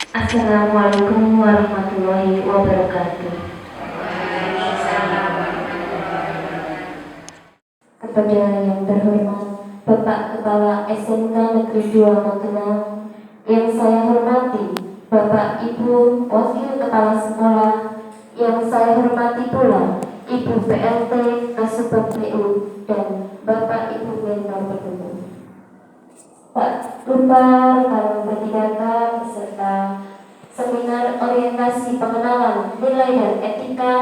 Assalamualaikum warahmatullahi wabarakatuh. Kepada yang terhormat Bapak Kepala SMK Negeri 2 Magelang, yang saya hormati Bapak Ibu Wakil Kepala Sekolah, yang saya hormati pula Ibu PLT Kasubag PU dan Bapak Ibu Mentor Pendukung. Tak lupa rekan bertiga beserta seminar orientasi pengenalan nilai dan etika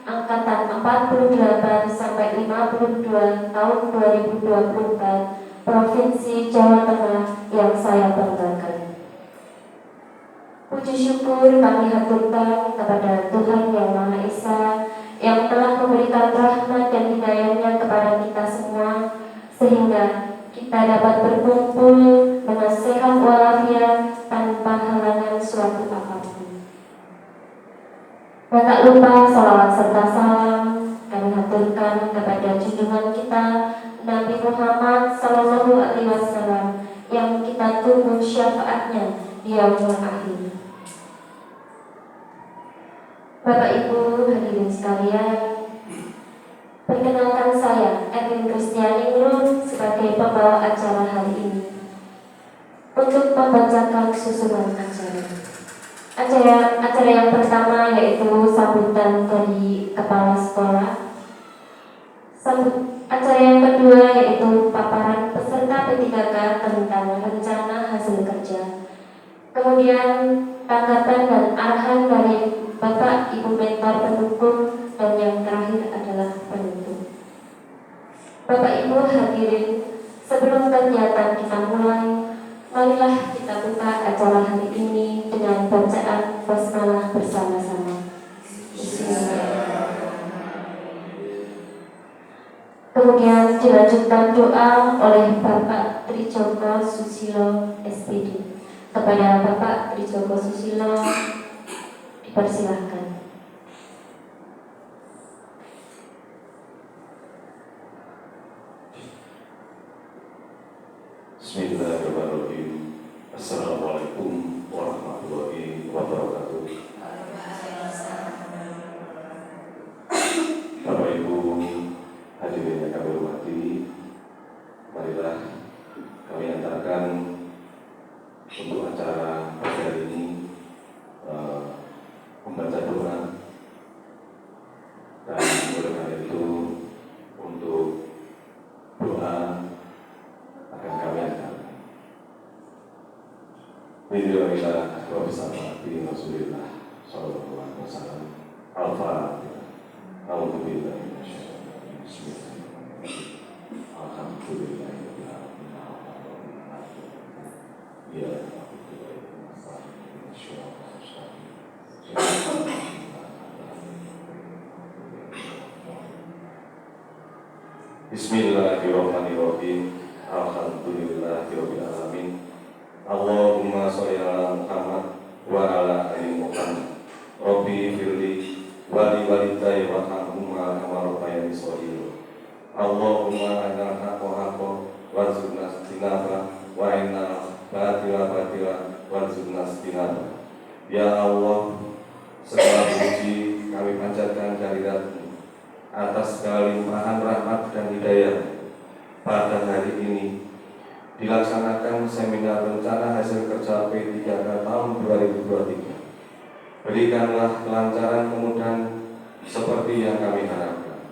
angkatan 48 sampai 52 tahun 2024 Provinsi Jawa Tengah yang saya banggakan. Puji syukur kami haturkan kepada Tuhan Yang Maha Esa yang telah memberikan rahmat dan hidayahnya kepada kita semua sehingga kita dapat berkumpul dengan sehat walafiat tanpa halangan suatu apapun. Dan tak lupa salawat serta salam kami haturkan kepada junjungan kita Nabi Muhammad Sallallahu Alaihi Wasallam yang kita tunggu syafaatnya di yaumul akhir. Bapak Ibu hadirin sekalian, perkenalkan saya Erwin Kristiani Nur sebagai pembawa acara hari ini untuk membacakan susunan acara. Acara yang pertama yaitu sambutan dari kepala sekolah. Acara yang kedua yaitu paparan peserta P3K tentang rencana hasil kerja. Kemudian tanggapan dan arahan dari Bapak Ibu Mentor Pendukung, dan yang terakhir adalah penutup. Bapak Ibu hadirin, sebelum kegiatan kita mulai, marilah kita buka acara hari ini dengan bacaan basmalah bersama-sama. Kemudian dilanjutkan doa oleh Bapak Trijoko Susilo SPD. Kepada Bapak Trijoko Susilo dipersilahkan. Bismillahirrahmanirrahim. Assalamualaikum warahmatullahi wabarakatuh. Bapak Ibu hadirin yang kami hormati, marilah kami antarkan untuk acara pada hari ini membaca doa, dan oleh karena itu untuk doa akan kami antarkan. Bismillahirrahmanirrahim. Wa bersama bi Rasulillah sallallahu alaihi wasallam. Al-Fatihah. A'udzubillahi minasyaitonir rajim. Bismillahirrahmanirrahim. Alhamdulillahirabbil alamin. Ya Bismillahirrahmanirrahim. Alhamdulillahirabbil alamin. Allahumma sholli ala Muhammad wa ala ali Muhammad. Rabbi firli wa li walidayya warhamhuma kama rabbayani shaghira. Allahumma arina al-haqqa haqqan warzuqna ittiba'a wa arina al-batila batila warzuqna ijtinaba. Ya Allah, segala puji kami panjatkan kehadirat-Mu atas segala limpahan rahmat dan hidayah. Pada hari ini dilaksanakan seminar rencana hasil kerja P3K tahun 2023. Berikanlah kelancaran, kemudahan seperti yang kami harapkan.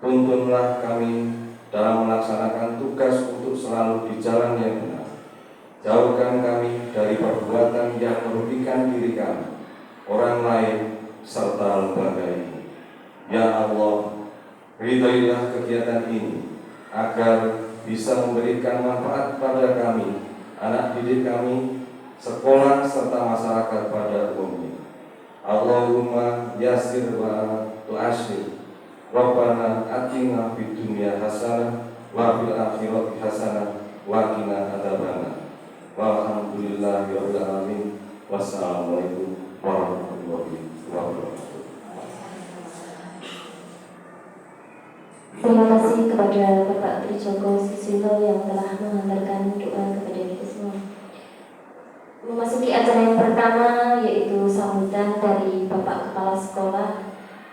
Tuntunlah kami dalam melaksanakan tugas untuk selalu di jalan yang benar. Jauhkan kami dari perbuatan yang merugikan diri kami, orang lain, serta lembaga ini. Ya Allah, ridailah kegiatan ini agar bisa memberikan manfaat pada kami, anak didik kami, sekolah, serta masyarakat pada umumnya. Allahumma yasir wa tu'ashir. Rabbana atina fid dunya hasanah wa fil akhirati hasanah wa qina adzabannar. Walhamdulillahirabbil alamin. Wassalamualaikum warahmatullahi wabarakatuh. Terima kasih kepada Bapak Trijoko Susilo yang telah mengantarkan doa kepada kita semua. Memasuki acara yang pertama, yaitu sambutan dari Bapak Kepala Sekolah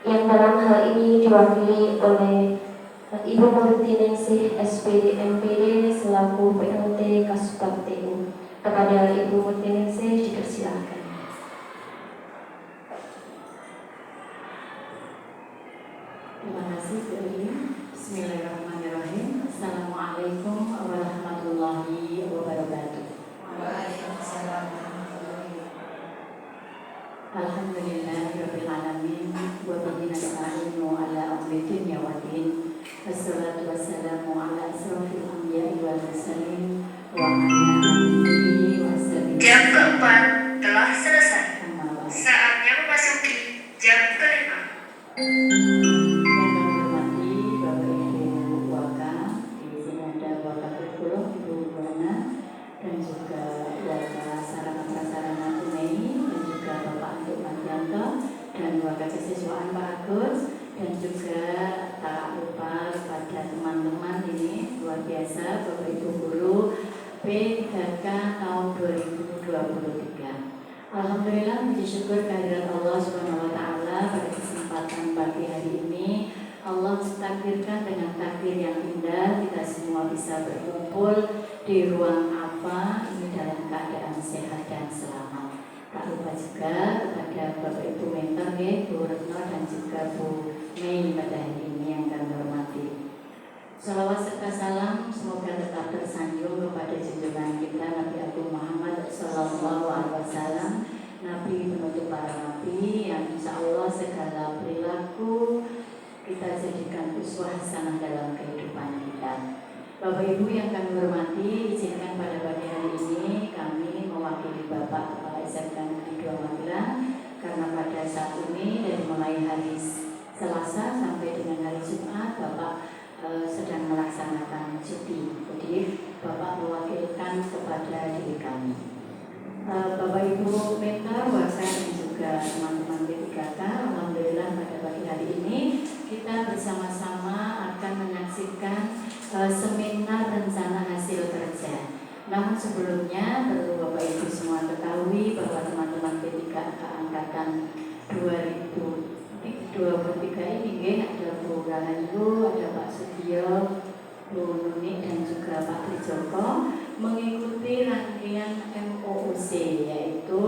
yang dalam hal ini diwakili oleh Ibu Murtiningsih SPD MPD selaku PLT Kasubag TU. Kepada Ibu Murtiningsih dipersilakan. Terima kasih Bu Eri. Bismillahirrahmanirrahim. Assalamualaikum warahmatullahi wabarakatuh. Alhamdulillahirabbil alamin wa bihi nasta'inu ala umri dunya waddin. Wassalatu wassalamu ala asrofil anbiya'i wal mursalin wa ala alihi wa sahbihi. Jam keempat telah selesai. Saatnya memasuki jam kelima. Yang kami hormati Bapak Ibu Waka, di sini ada Wakatul Ibu Buana dan juga Waka Sarana Prasarana Tunai dan juga Bapak Antuk Mardianto dan Waka Kesiswaan Pak Agus dan juga tak lupa kepada teman-teman ini luar biasa Bapak Ibu Guru P3K tahun 2023. Alhamdulillah, puji syukur kehadirat Allah Subhanahu wa taala pada kesempatan pagi hari ini. Allah mentakdirkan dengan takdir yang indah kita semua bisa berkumpul di ruang apa ini dalam keadaan sehat dan selamat. Tak lupa juga kepada Bapak Ibu mentor Bu Retno dan juga Bu Mei pada hari ini yang kami hormati. Salawat serta salam semoga tetap tersanjung kepada junjungan kita Nabi Agung Muhammad Sallallahu Alaihi Wasallam, Nabi penutup para nabi yang insya Allah segala perilaku kita jadikan uswah hasanah dalam kehidupan kita. Bapak Ibu yang kami hormati, izinkan pada pagi hari ini kami mewakili Bapak Kepala SMK Negeri 2 Magelang karena pada saat ini dari mulai hari Selasa sampai dengan hari Jumat Bapak sedang melaksanakan cuti. Jadi Bapak mewakilkan kepada diri kami. Bapak Ibu mentor, Waka dan juga teman-teman P3K, alhamdulillah pada pagi hari ini kita bersama-sama akan menyaksikan seminar rencana hasil kerja. Namun sebelumnya perlu Bapak Ibu semua ketahui bahwa teman-teman P3K angkatan 2023 ini ada Bu Rahayu, ada Pak Sudiyo, Bu Nuni dan juga Pak Trijoko mengikuti rangkaian MOOC yaitu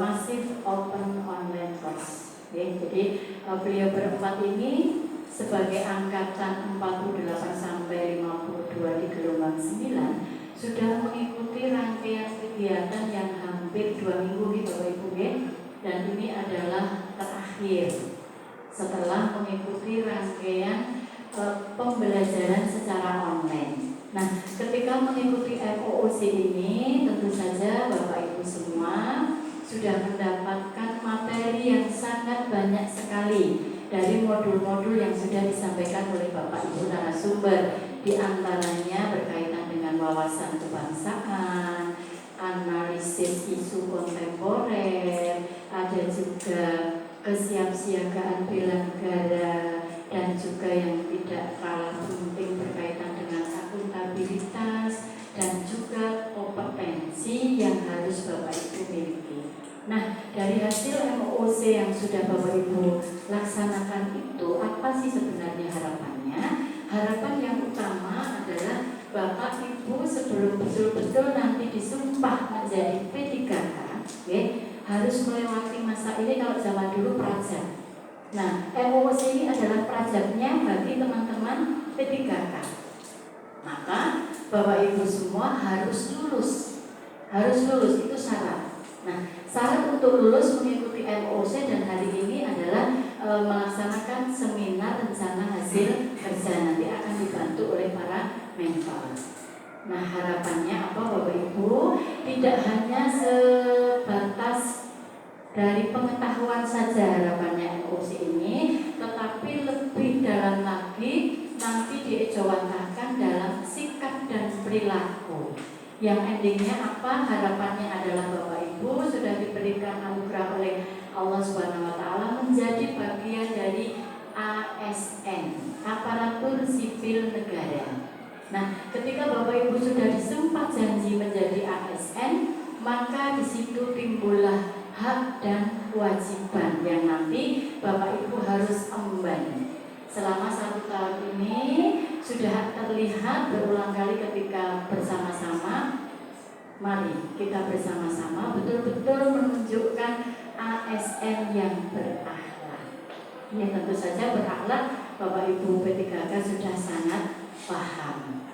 Massive Open Online Course. Jadi beliau berempat ini sebagai angkatan 48 sampai 52 di gelombang 9 sudah mengikuti rangkaian kegiatan yang hampir 2 minggu gitu Bapak Ibu ya. Dan ini adalah terakhir setelah mengikuti rangkaian pembelajaran secara online. Nah, ketika mengikuti MOOC ini, tentu saja Bapak Ibu semua sudah mendapatkan materi yang sangat banyak sekali dari modul-modul yang sudah disampaikan oleh Bapak Ibu narasumber. Di antaranya berkaitan dengan wawasan kebangsaan, analisis isu kontemporer, ada juga kesiapsiagaan bela negara dan juga yang tidak kalah penting berkaitan dengan akuntabilitas dan juga kompetensi yang harus Bapak Ibu miliki. Nah, dari hasil MOOC yang sudah Bapak Ibu laksanakan itu, apa sih sebenarnya harapannya? Harapan yang utama adalah Bapak Ibu sebelum betul-betul nanti disumpah menjadi P3K, harus melewati masa ini. Kalau zaman dulu prajab. Nah, MOOC ini adalah prajabnya bagi teman-teman P3K. Maka Bapak Ibu semua harus lulus itu syarat. Nah, syarat untuk lulus mengikuti MOOC dan hari ini adalah melaksanakan seminar rencana hasil kerja, nanti akan dibantu oleh para mentor. Nah, harapannya apa Bapak Ibu? Tidak hanya sebatas dari pengetahuan saja harapannya MOOC ini, tetapi lebih dalam lagi nanti diejawantahkan dalam sikap dan perilaku. Yang endingnya apa? Harapannya adalah Bapak Ibu sudah diberikan anugerah oleh Allah Subhanahu wa taala menjadi bagian dari ASN, Aparatur Sipil Negara. Nah, ketika Bapak Ibu sudah disumpah janji menjadi ASN, maka hak dan kewajiban yang nanti Bapak Ibu harus emban. Selama 1 tahun ini sudah terlihat berulang kali ketika bersama-sama. Mari kita bersama-sama betul-betul menunjukkan ASN yang berakhlak. Ya tentu saja berakhlak Bapak Ibu P3K sudah sangat paham.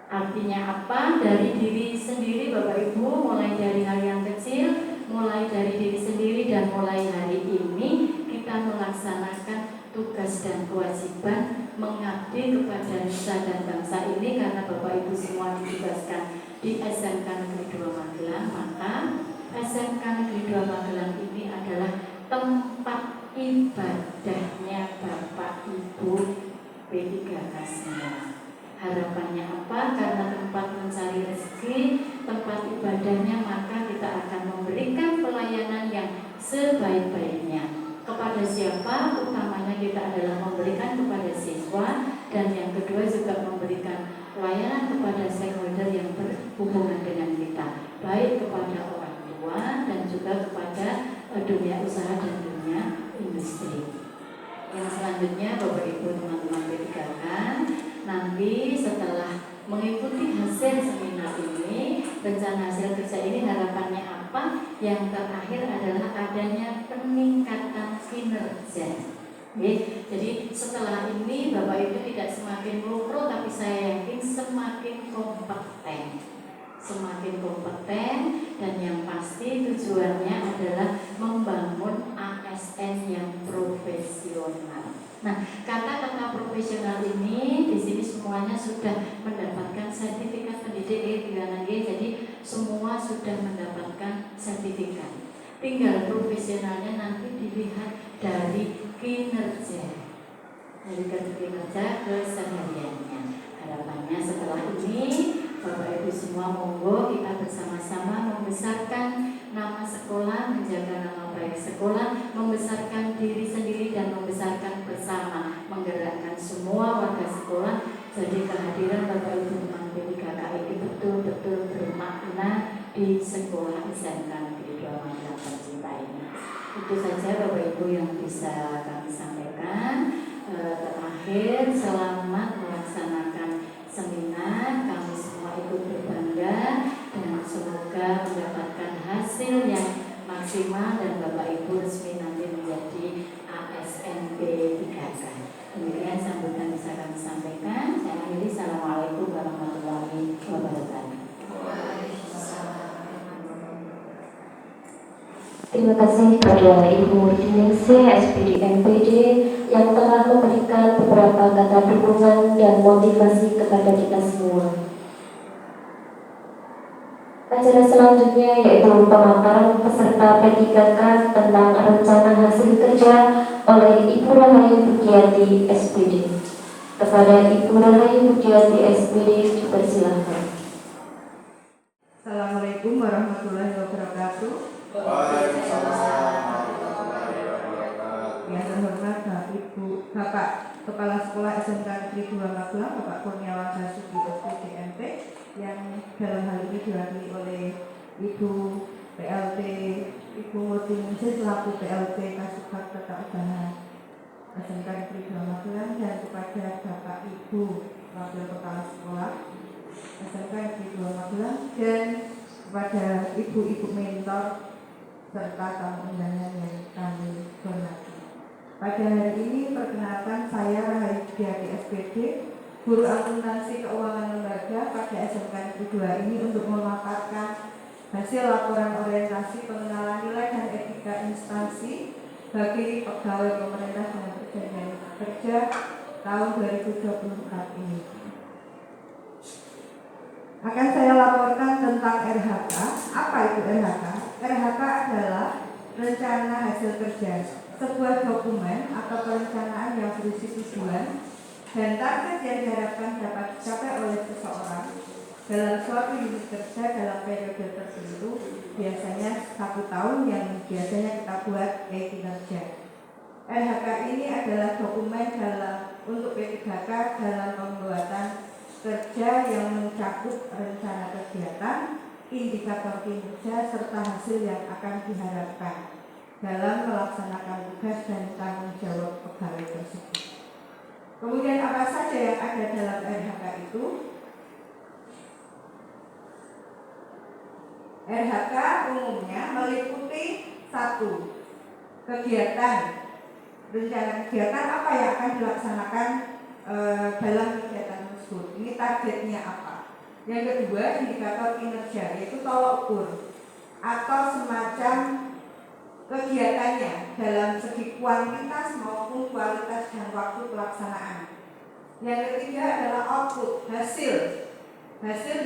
Artinya apa? Dari diri sendiri Bapak Ibu, mulai dari hal yang kecil, mulai dari diri sendiri dan mulai hari ini kita melaksanakan tugas dan kewajiban mengabdi kepada nusa dan bangsa ini karena Bapak Ibu semua ditugaskan di SMK Negeri 2 Magelang, maka SMK Negeri 2 Magelang ini adalah tempat ibadahnya Bapak Ibu P3K semua. Harapannya apa? Karena tempat mencari rezeki, tempat ibadahnya, maka kita akan memberikan pelayanan yang sebaik-baiknya. Kepada siapa? Utamanya kita adalah memberikan kepada siswa, dan yang kedua juga memberikan pelayanan kepada stakeholder yang berhubungan dengan kita, baik kepada orang tua dan juga kepada dunia usaha dan dunia industri. Yang selanjutnya Bapak Ibu teman-teman P3K, nanti setelah mengikuti hasil seminar ini, rencana hasil kerja ini harapannya apa? Yang terakhir adalah adanya peningkatan kinerja. Jadi setelah ini Bapak Ibu tidak semakin melukro, tapi saya yakin semakin kompeten. Semakin kompeten, dan yang pasti tujuannya adalah membangun ASN yang profesional. Nah, kata-kata profesional ini di sini semuanya sudah mendapatkan sertifikat pendidik jadi semua sudah mendapatkan sertifikat. Tinggal profesionalnya nanti dilihat dari kinerja, dari kinerja kesehariannya. Harapannya setelah ini Bapak Ibu semua monggo kita bersama-sama membesarkan nama sekolah, menjaga nama baik sekolah, membesarkan diri sendiri dan membesarkan bersama, menggerakkan semua warga sekolah. Jadi kehadiran Bapak Ibu teman P3K ini betul-betul bermakna di sekolah SMK Negeri 2 Magelang tercinta ini. Itu saja Bapak Ibu yang bisa kami sampaikan. Terakhir, selamat melaksanakan seminar. Kami semua ikut berbangga dan semoga mendapatkan hasil yang maksimal dan Bapak Ibu resmi nanti menjadi ASN P3K. Demikian sambutan bisa kami sampaikan. Saya akhiri. Assalamualaikum warahmatullahi wabarakatuh. Terima kasih kepada Ibu Murtiningsih SPD MPD yang telah memberikan beberapa kata dukungan dan motivasi kepada kita semua. Acara selanjutnya yaitu pemaparan peserta P3K tentang rencana hasil kerja oleh Ibu Rahayu Budiati SPD. Kepada Ibu Rahayu Budiati SPD dipersilahkan. Assalamualaikum warahmatullahi wabarakatuh. Yang terhormat Bapak Kepala Sekolah SMK Negeri 2 Magelang, Bapak Kurniawan Basuki SPD MP, yang dalam hal ini diwakili oleh Ibu PLT Ibu Murtiningsih selaku PLT Kasubag Tata Usaha SMK Negeri 2 Magelang, dan kepada Bapak Ibu Wakil Kepala Sekolah SMK Negeri 2 Magelang, dan kepada ibu-ibu mentor serta tamu undangan yang kami hormati. Pada hari ini perkenalkan saya Rahayu Budiati SPD, Guru Akuntansi Keuangan Lembaga pada SMK Negeri 2 ini untuk memaparkan hasil laporan orientasi pengenalan nilai dan etika instansi bagi pegawai pemerintah dengan perjanjian kerja tahun 2024 ini. Akan saya laporkan tentang RHK. Apa itu RHK? RHK adalah rencana hasil kerja, sebuah dokumen atau perencanaan yang berisi tujuan dan target yang diharapkan dapat dicapai oleh seseorang dalam suatu unit kerja dalam periode tertentu, biasanya 1 tahun yang biasanya kita buat kinerja. RHK ini adalah dokumen untuk P3K dalam pembuatan kerja yang mencakup rencana kegiatan, indikator kinerja serta hasil yang akan diharapkan dalam melaksanakan tugas dan tanggung jawab pegawai tersebut. Kemudian apa saja yang ada dalam RHK itu? RHK umumnya meliputi 1. Kegiatan. Rencana kegiatan apa yang akan dilaksanakan dalam kegiatan tersebut. Ini targetnya apa? Yang kedua, indikator kinerja, yaitu tolak ukur atau semacam kegiatannya dalam segi kuantitas maupun kualitas dan waktu pelaksanaan. Yang ketiga adalah output, hasil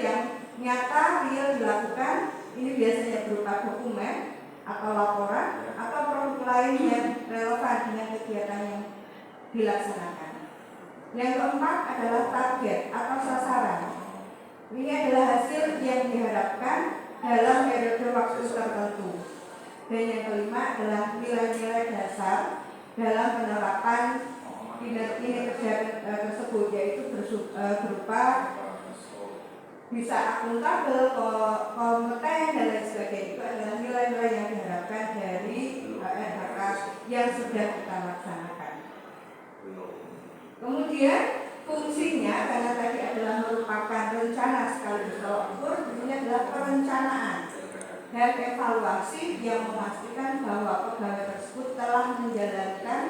yang nyata real dilakukan. Ini biasanya berupa dokumen atau laporan atau produk lain yang relevan dengan kegiatan yang dilaksanakan. Yang keempat adalah target atau sasaran. Ini adalah hasil yang diharapkan dalam periode waktu tertentu. Dan yang kelima adalah nilai-nilai dasar dalam penerapan kinerja tersebut, yaitu berupa bisa akuntabel, kompeten, dan lain sebagainya. Itu adalah nilai-nilai yang diharapkan dari RHK yang sudah kita laksanakan. Kemudian fungsinya, karena tadi adalah merupakan rencana sekaligus tolak ukur, ini adalah perencanaan dan evaluasi yang memastikan bahwa pegawai tersebut telah menjalankan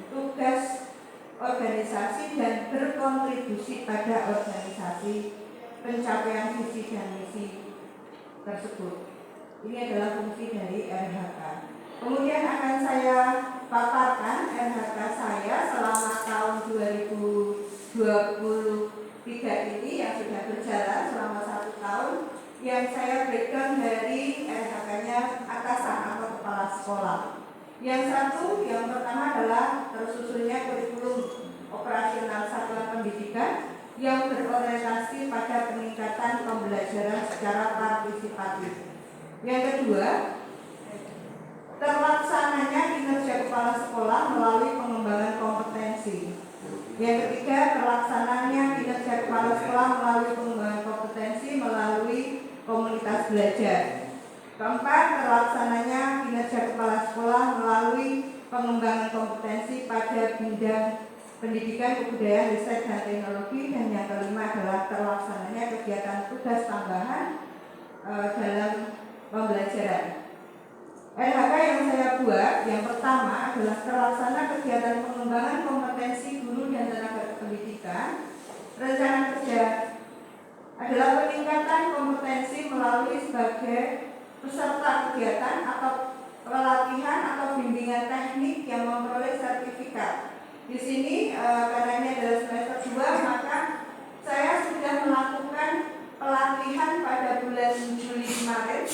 tugas organisasi dan berkontribusi pada organisasi pencapaian visi dan misi tersebut. Ini adalah fungsi dari RHK. Kemudian akan saya paparkan RHK saya selama tahun 2023 ini yang sudah berjalan selama 1 tahun, yang saya breakdown dari RHK-nya atasan atau kepala sekolah. Yang pertama adalah tersusunnya kurikulum operasional satuan pendidikan yang berorientasi pada peningkatan pembelajaran secara partisipatif. Yang kedua, terlaksananya kinerja kepala sekolah melalui pengembangan kompetensi. Yang ketiga, terlaksananya kinerja kepala sekolah melalui pengembangan kompetensi melalui komunitas belajar. Keempat, terlaksananya kinerja kepala sekolah melalui pengembangan kompetensi pada bidang pendidikan, kebudayaan, riset, dan teknologi. Dan yang kelima adalah terlaksananya kegiatan tugas tambahan dalam pembelajaran. RHK yang saya buat, yang pertama adalah terlaksana kegiatan pengembangan kompetensi guru dan tenaga pendidikan. Rencana kerja adalah peningkatan kompetensi melalui sebagai peserta kegiatan atau pelatihan atau bimbingan teknik yang memperoleh sertifikat. Di sini karena ini adalah semester 2, maka saya sudah melakukan pelatihan pada bulan Juli kemarin.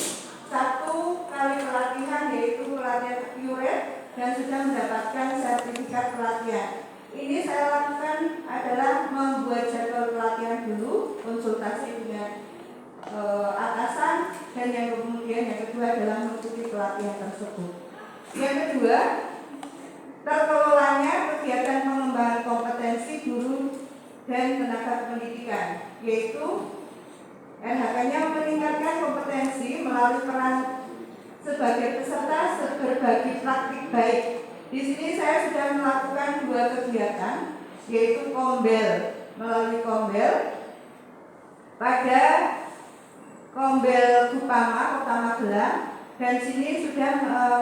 1 kali pelatihan, yaitu pelatihan QRED, dan sudah mendapatkan sertifikat pelatihan. Ini saya lakukan adalah membuat jadwal pelatihan dulu, konsultasi dengan atasan, dan yang kedua adalah mengikuti pelatihan tersebut. Yang kedua, terkelolanya kegiatan pengembangan kompetensi guru dan tenaga pendidikan, yaitu RHK-nya meningkatkan kompetensi melalui peran sebagai peserta berbagi praktik baik. Di sini saya sudah melakukan 2 kegiatan, yaitu Kombel, melalui Kombel pada Kombel Kupama Kota Magelang, dan sini sudah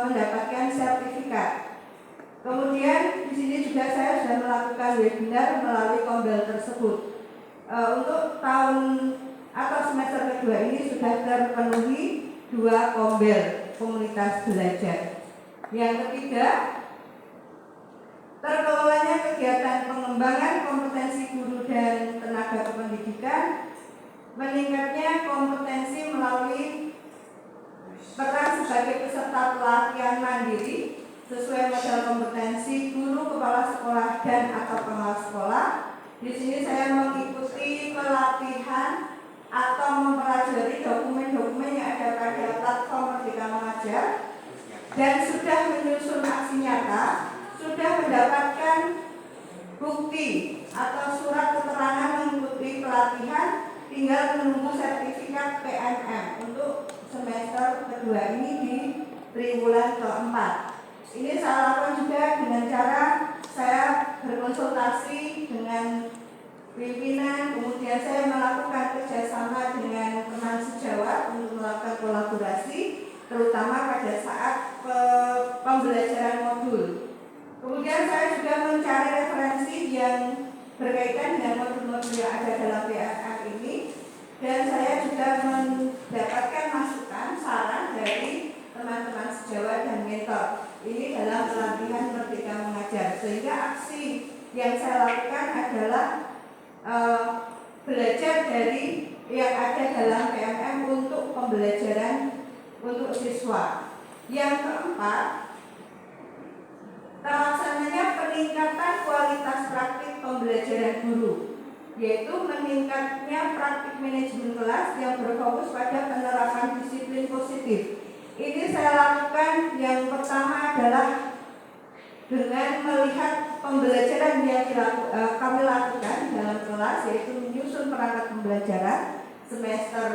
mendapatkan sertifikat. Kemudian di sini juga saya sudah melakukan webinar melalui Kombel tersebut. Untuk tahun atau semester kedua ini sudah terpenuhi 2 Kombel komunitas belajar. Yang ketiga, terkelolanya kegiatan pengembangan kompetensi guru dan tenaga kependidikan, meningkatnya kompetensi melalui peran sebagai peserta pelatihan mandiri sesuai model kompetensi guru, kepala sekolah, dan atau pengawas sekolah. Di sini saya mengikuti pelatihan atau mempelajari dokumen-dokumen yang ada pada platform Merdeka Mengajar, dan sudah menyusun aksi nyata, sudah mendapatkan bukti atau surat keterangan mengikuti pelatihan tinggal menunggu sertifikat PNM untuk semester kedua ini di triwulan keempat. Ini saya lakukan juga dengan cara saya berkonsultasi dengan pimpinan, kemudian saya melakukan kerjasama dengan teman sejawat untuk melakukan kolaborasi, terutama pada saat pembelajaran modul. Kemudian saya juga mencari referensi yang berkaitan dengan modul-modul yang ada dalam PNM ini, dan saya juga mendapatkan masukan, saran dari teman-teman sejawat dan mentor ini dalam pelatihan Merdeka Mengajar. Sehingga aksi yang saya lakukan adalah belajar dari yang ada dalam PNM untuk pembelajaran untuk siswa. Yang keempat, terlaksananya peningkatan kualitas praktik pembelajaran guru, yaitu meningkatnya praktik manajemen kelas yang berfokus pada penerapan disiplin positif. Ini saya lakukan yang pertama adalah dengan melihat pembelajaran yang kami lakukan dalam kelas, yaitu menyusun perangkat pembelajaran semester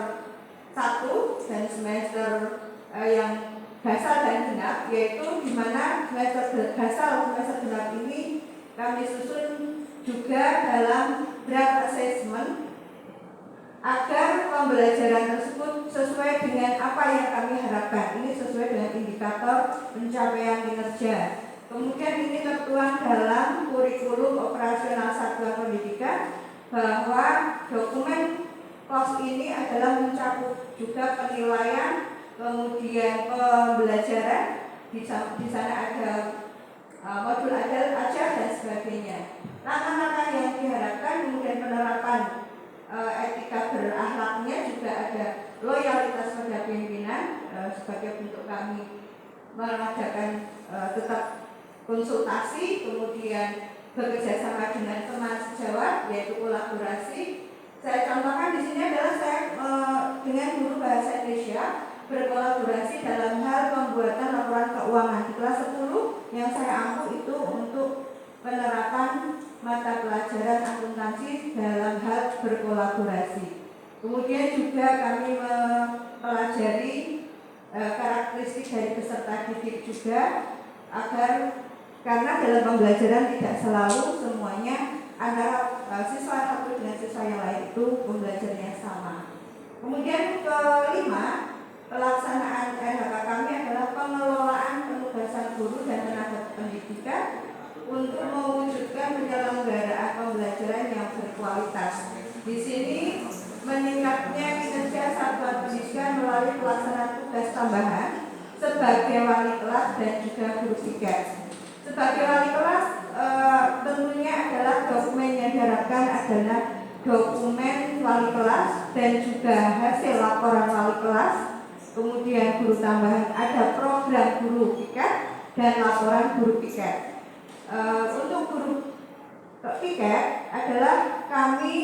1 dan semester yang gasal dan genap, yaitu di mana semester gasal semester genap ini kami susun juga dalam draft assessment agar pembelajaran tersebut sesuai dengan apa yang kami harapkan. Ini sesuai dengan indikator pencapaian kinerja. Kemudian ini tertuang dalam kurikulum operasional satuan pendidikan bahwa dokumen POS ini adalah mencakup juga penilaian, kemudian pembelajaran, di sana ada modul ajar dan sebagainya. Langkah-langkah yang diharapkan, kemudian penerapan etika berakhlaknya, juga ada loyalitas pada pimpinan sebagai bentuk kami mengadakan tetap konsultasi, kemudian bekerja sama dengan teman sejawat, yaitu kolaborasi. Saya contohkan di sini adalah saya dengan guru bahasa Indonesia berkolaborasi dalam hal pembuatan laporan keuangan di kelas 10 yang saya ampu itu untuk penerapan mata pelajaran akuntansi dalam hal berkolaborasi. Kemudian juga kami mempelajari karakteristik dari peserta didik juga, agar karena dalam pembelajaran tidak selalu semuanya antara siswa satu dengan siswa yang lain itu pembelajarannya sama. Kemudian kelima, pelaksanaan LHK kami adalah pengelolaan penugasan guru dan tenaga pendidikan untuk mewujudkan penyelenggaraan pembelajaran yang berkualitas. Di sini meningkatnya kinerja satuan pendidikan melalui pelaksanaan tugas tambahan sebagai wali kelas dan juga guru piket. Sebagai wali kelas tentunya adalah dokumen yang diharapkan adalah dokumen wali kelas dan juga hasil laporan wali kelas. Kemudian guru tambahan ada program guru piket dan laporan guru piket. Untuk guru piket adalah kami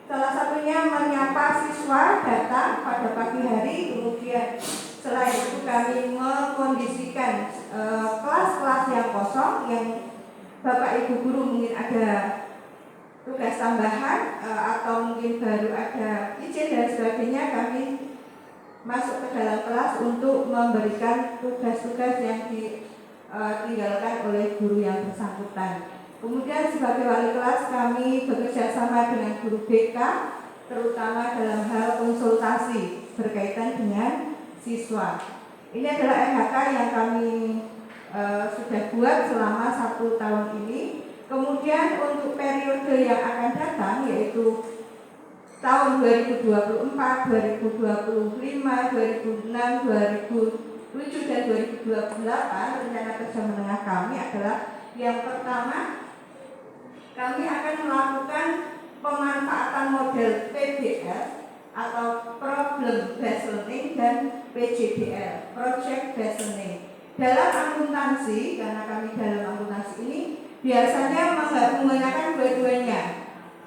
salah satunya menyapa siswa datang pada pagi hari, kemudian selain itu kami mengkondisikan kelas-kelas yang kosong yang Bapak Ibu guru mungkin ada tugas tambahan atau mungkin baru ada izin dan sebagainya, kami masuk ke dalam kelas untuk memberikan tugas-tugas yang ditinggalkan oleh guru yang bersangkutan. Kemudian sebagai wali kelas kami bekerja sama dengan guru BK, terutama dalam hal konsultasi berkaitan dengan siswa. Ini adalah LHK yang kami sudah buat selama 1 tahun ini. Kemudian untuk periode yang akan datang, yaitu tahun 2024, 2025, 2026, 2007 dan 2028, rencana kerja menengah kami adalah yang pertama, kami akan melakukan pemanfaatan model PBL atau Problem Based Learning dan PJBL, Project Based Learning. Dalam akuntansi, karena kami dalam akuntansi ini biasanya menggunakan dua-duanya.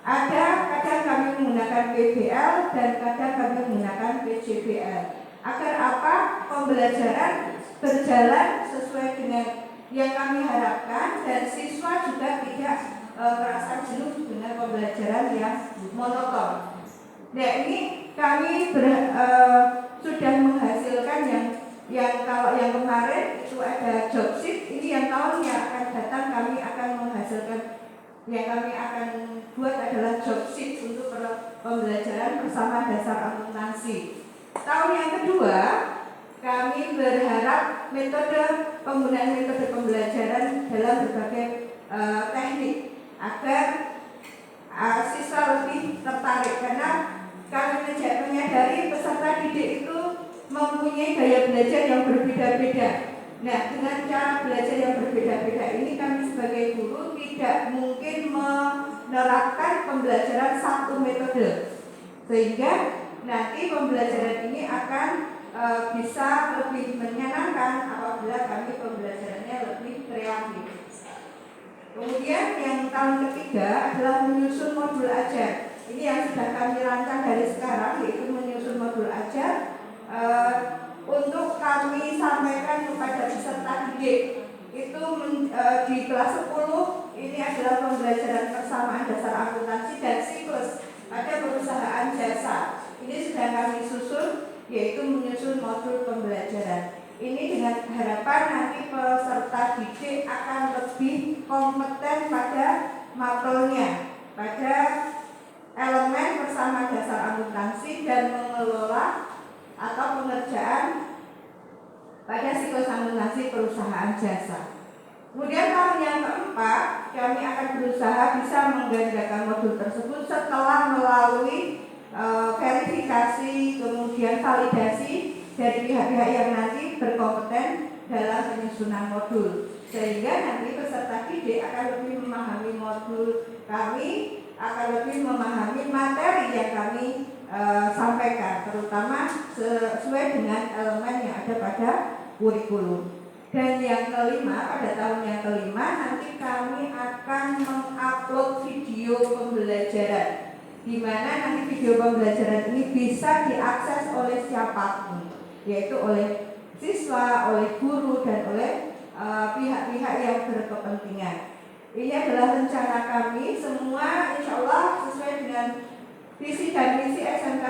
Ada kadang kami menggunakan PBL dan kadang kami menggunakan PJBL. Agar apa? Pembelajaran berjalan sesuai dengan yang kami harapkan dan siswa juga tidak merasa jenuh dengan pembelajaran yang monoton. Nah, ini kami sudah menghasilkan yang kalau yang kemarin itu ada job sheet, ini yang tahun yang akan datang kami akan menghasilkan, yang kami akan buat adalah job sheet untuk pembelajaran bersama dasar akuntansi. Tahun yang kedua, kami berharap penggunaan metode pembelajaran dalam berbagai teknik agar siswa lebih tertarik, karena kami menyadari peserta didik itu mempunyai gaya belajar yang berbeda-beda. Nah, dengan cara belajar yang berbeda-beda ini kami sebagai guru tidak mungkin menerapkan pembelajaran satu metode, sehingga nanti pembelajaran ini akan bisa lebih menyenangkan apabila kami pembelajarannya lebih kreatif. Kemudian yang tahun ketiga adalah menyusun modul ajar. Ini yang sudah kami rancang dari sekarang, yaitu menyusun modul ajar untuk kami sampaikan kepada peserta didik. Itu di kelas 10 ini adalah pembelajaran persamaan dasar akuntansi dan siklus pada perusahaan jasa. Ini sudah kami susun, yaitu menyusun modul pembelajaran. Ini dengan harapan nanti peserta didik akan lebih kompeten pada mapelnya, pada elemen bersama dasar akuntansi dan mengelola atau pengerjaan pada siklus akuntansi perusahaan jasa. Kemudian tahun yang keempat, kami akan berusaha bisa menggandakan modul tersebut setelah melalui verifikasi, kemudian validasi dari pihak-pihak yang nanti berkompeten dalam penyusunan modul, sehingga nanti peserta didik akan lebih memahami modul kami, akan lebih memahami materi yang kami sampaikan, terutama sesuai dengan elemen yang ada pada kurikulum. Dan yang kelima, pada tahun yang kelima nanti kami akan mengupload video pembelajaran, di mana nanti video pembelajaran ini bisa diakses oleh siapapun, yaitu oleh siswa, oleh guru, dan oleh pihak-pihak yang berkepentingan. Ini adalah rencana kami semua, insya Allah sesuai dengan visi dan misi SMK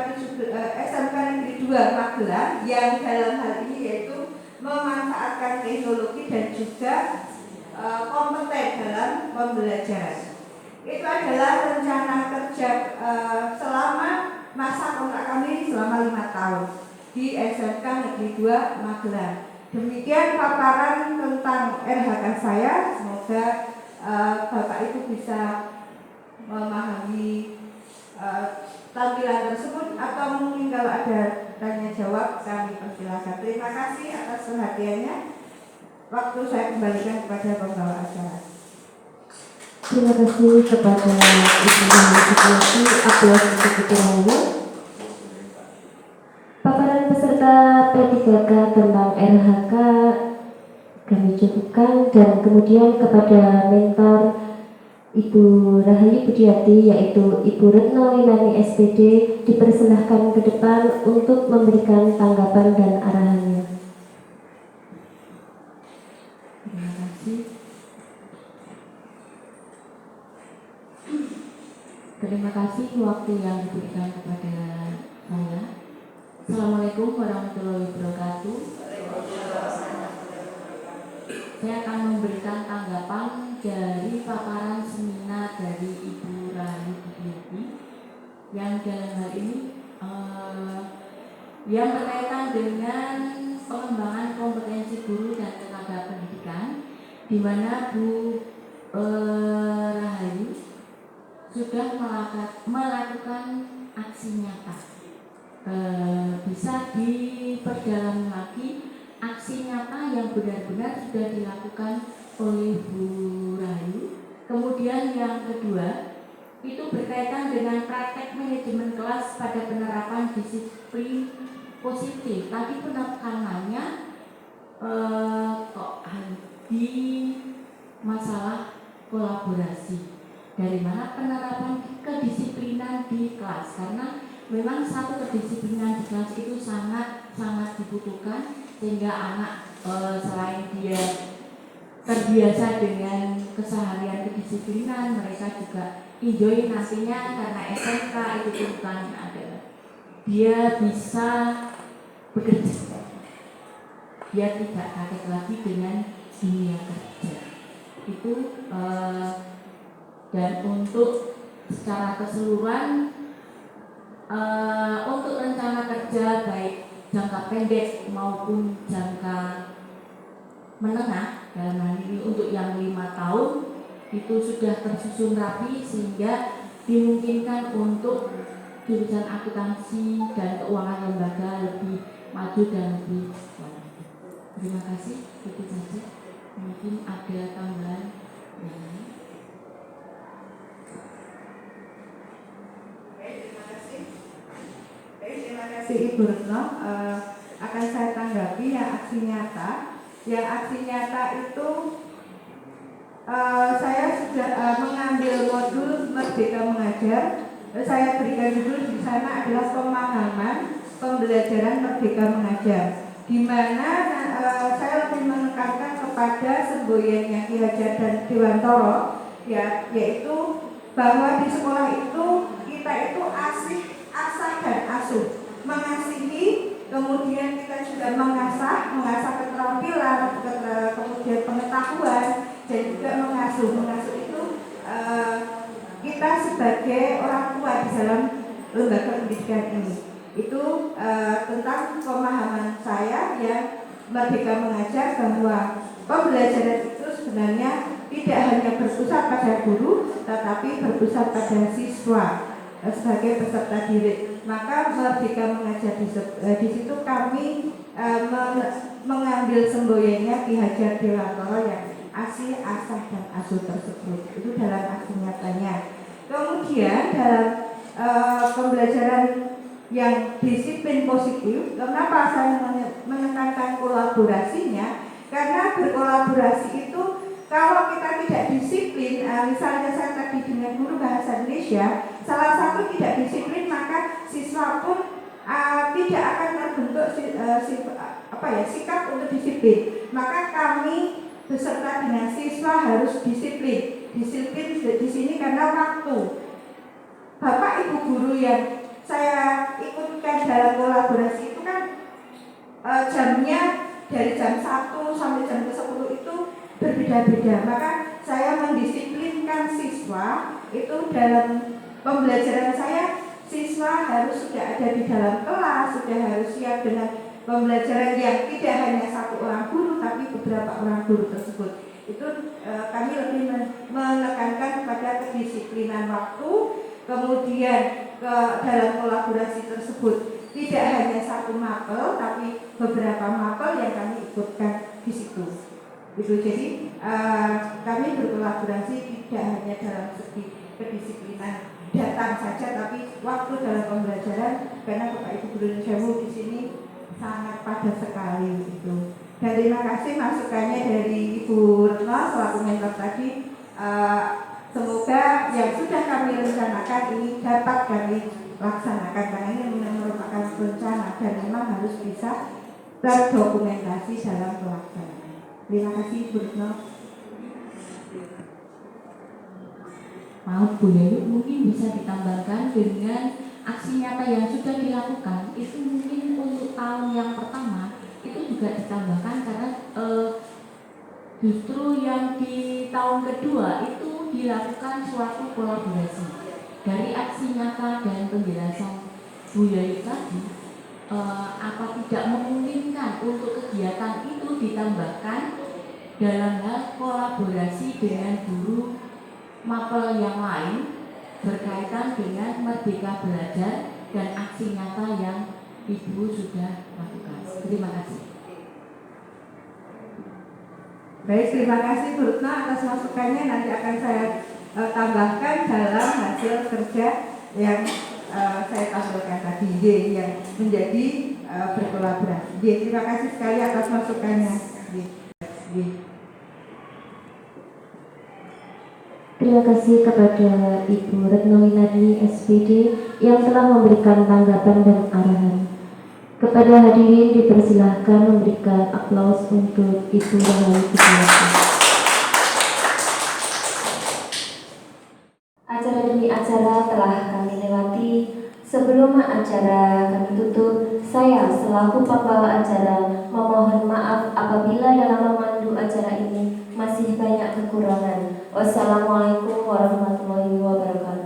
Negeri 2 Magelang, yang dalam hal ini yaitu memanfaatkan teknologi dan juga kompeten dalam pembelajaran. Itu adalah rencana kerja selama masa kontrak kami selama 5 tahun di SMK Negeri 2 Magelang. Demikian paparan tentang RHK saya. Semoga Bapak Ibu bisa memahami tampilan tersebut, atau mungkin kalau ada tanya jawab kami persilakan. Terima kasih atas perhatiannya. Waktu saya kembalikan kepada pembawa acara. Terima kasih kepada Ibu Mahasiswi. Aplaus untuk Ibu Rahayu. Paparan peserta P3K tentang RHK kami cukupkan, dan kemudian kepada mentor Ibu Rahayu Budiati, yaitu Ibu Retno Winani SPD, dipersilahkan ke depan untuk memberikan tanggapan dan arahannya. Terima kasih. Terima kasih waktu yang diberikan kepada saya. Assalamualaikum warahmatullahi wabarakatuh. Saya akan memberikan tanggapan dari paparan seminar dari Ibu Rahayu Budiati yang dalam hal ini yang berkaitan dengan pengembangan kompetensi guru dan tenaga pendidikan, di mana Bu Rahayu sudah melakukan aksi nyata. Bisa diperdalam lagi aksi nyata yang benar-benar sudah dilakukan oleh Bu Rahayu. Kemudian yang kedua, itu berkaitan dengan praktek manajemen kelas pada penerapan disiplin positif. Tadi penekanannya di masalah kolaborasi. Dari mana penerapan kedisiplinan di kelas? Karena memang satu kedisiplinan di kelas itu sangat dibutuhkan, sehingga anak selain dia terbiasa dengan keseharian kedisiplinan, mereka juga enjoy nantinya, karena SMK itu kan ada dia bisa bekerja, dia tidak kaget lagi dengan dunia kerja itu. Dan untuk secara keseluruhan, untuk rencana kerja baik jangka pendek maupun jangka menengah, dalam hal ini untuk yang 5 tahun itu sudah tersusun rapi sehingga dimungkinkan untuk jurusan akuntansi dan keuangan lembaga lebih maju dan lebih baik. Terima kasih, itu saja. Mungkin ada tambahan yang lain. Terima kasih Ibu Retno. Akan saya tanggapi yang aksi nyata. Yang aksi nyata itu saya sudah mengambil modul Merdeka Mengajar. Saya berikan judul di sana adalah pemahaman pembelajaran Merdeka Mengajar, di mana saya lebih menekankan kepada semboyannya Ki Hajar dan Dewantoro, ya, yaitu bahwa di sekolah itu kita itu asah dan asuh, mengasihi, kemudian kita juga mengasah keterampilan, kemudian pengetahuan, dan juga mengasuh itu kita sebagai orang tua di dalam lembaga pendidikan ini. Itu tentang pemahaman saya yang Merdeka Mengajar, bahwa pembelajaran itu sebenarnya tidak hanya berpusat pada guru, tetapi berpusat pada siswa sebagai peserta didik. Maka Merdeka Mengajar di situ kami mengambil semboyannya Ki Hajar Dewantoro yang asih, asah, dan asuh tersebut. Itu dalam aksi nyatanya. Kemudian dalam pembelajaran yang disiplin positif, kenapa saya menekankan kolaborasinya? Karena berkolaborasi itu, kalau kita tidak disiplin, misalnya saya tadi dengan guru bahasa Indonesia, salah satu tidak disiplin, maka siswa pun tidak akan terbentuk sikap untuk disiplin. Maka kami beserta dengan siswa harus disiplin. Disiplin di sini karena waktu. Bapak Ibu guru yang saya ikutkan dalam kolaborasi itu kan jamnya dari jam 1 sampai jam ke-10 itu berbeda-beda. Maka saya mendisiplinkan siswa itu dalam pembelajaran saya. Siswa harus sudah ada di dalam kelas, sudah harus siap dengan pembelajaran yang tidak hanya satu orang guru, tapi beberapa orang guru tersebut. Itu kami lebih menekankan kepada kedisiplinan waktu, kemudian dalam kolaborasi tersebut tidak hanya satu mapel, tapi beberapa mapel yang kami ikutkan di situ. Itu jadi kami berkolaborasi tidak hanya dalam segi kedisiplinan datang saja, tapi waktu dalam pembelajaran, karena Bapak Ibu guru Indonesia di sini sangat padat sekali itu. Dan terima kasih masukannya dari Ibu Retno selaku mentor tadi. Semoga yang sudah kami rencanakan ini dapat kami laksanakan, karena ini merupakan rencana dan memang harus bisa terdokumentasi dalam pelaksanaan. Terima kasih Ibu Retno. Maaf Bu Yayu, mungkin bisa ditambahkan dengan aksi nyata yang sudah dilakukan. Itu mungkin untuk tahun yang pertama itu juga ditambahkan, karena justru yang di tahun kedua itu dilakukan suatu kolaborasi. Dari aksi nyata dan penjelasan Bu Yayu tadi, apa tidak memungkinkan untuk kegiatan itu ditambahkan dalam hal kolaborasi dengan guru mapel yang lain berkaitan dengan Merdeka Belajar dan aksi nyata yang Ibu sudah lakukan. Terima kasih. Baik, terima kasih Bu Retno atas masukannya. Nanti akan saya tambahkan dalam hasil kerja yang saya tampilkan tadi, yang menjadi berkolaborasi. Terima kasih sekali atas masukannya. Terima kasih kepada Ibu Retno Winardi SPD yang telah memberikan tanggapan dan arahan. Kepada hadirin dipersilahkan memberikan aplaus untuk Ibu Rahayu Widiawati. Acara demi acara telah kami lewati. Sebelum acara kami tutup, saya selaku pembawa acara memohon maaf apabila dalam memandu acara ini masih banyak kekurangan. Wassalamualaikum warahmatullahi wabarakatuh.